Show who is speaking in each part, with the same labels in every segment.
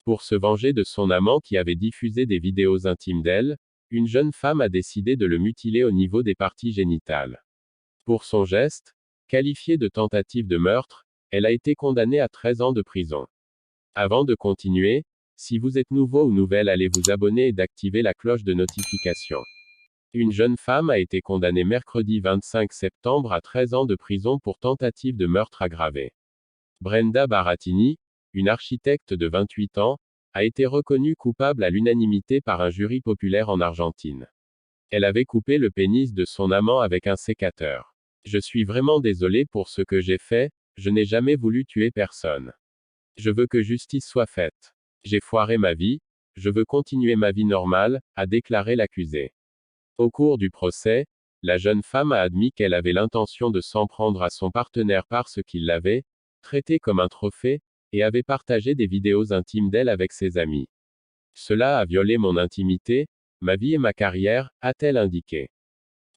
Speaker 1: Pour se venger de son amant qui avait diffusé des vidéos intimes d'elle, une jeune femme a décidé de le mutiler au niveau des parties génitales. Pour son geste, qualifié de tentative de meurtre, elle a été condamnée à 13 ans de prison. Avant de continuer, si vous êtes nouveau ou nouvelle, allez vous abonner et d'activer la cloche de notification. Une jeune femme a été condamnée mercredi 25 septembre à 13 ans de prison pour tentative de meurtre aggravé. Brenda Barattini, une architecte de 28 ans, a été reconnue coupable à l'unanimité par un jury populaire en Argentine. Elle avait coupé le pénis de son amant avec un sécateur. Je suis vraiment désolée pour ce que j'ai fait, je n'ai jamais voulu tuer personne. Je veux que justice soit faite. J'ai foiré ma vie, je veux continuer ma vie normale, a déclaré l'accusé. Au cours du procès, la jeune femme a admis qu'elle avait l'intention de s'en prendre à son partenaire parce qu'il l'avait traité comme un trophée, et avait partagé des vidéos intimes d'elle avec ses amis. Cela a violé mon intimité, ma vie et ma carrière, a-t-elle indiqué.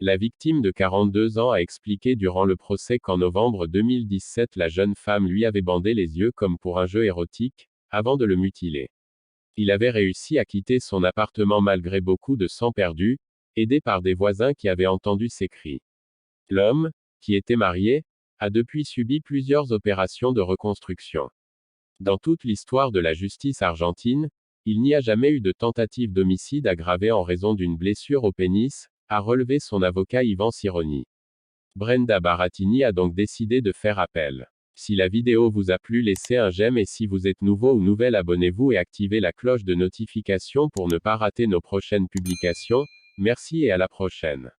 Speaker 1: La victime de 42 ans a expliqué durant le procès qu'en novembre 2017 la jeune femme lui avait bandé les yeux comme pour un jeu érotique, avant de le mutiler. Il avait réussi à quitter son appartement malgré beaucoup de sang perdu, aidé par des voisins qui avaient entendu ses cris. L'homme, qui était marié, a depuis subi plusieurs opérations de reconstruction. Dans toute l'histoire de la justice argentine, il n'y a jamais eu de tentative d'homicide aggravé en raison d'une blessure au pénis, a relevé son avocat Ivan Cironi. Brenda Barattini a donc décidé de faire appel. Si la vidéo vous a plu, laissez un j'aime et si vous êtes nouveau ou nouvelle, abonnez-vous et activez la cloche de notification pour ne pas rater nos prochaines publications. Merci et à la prochaine.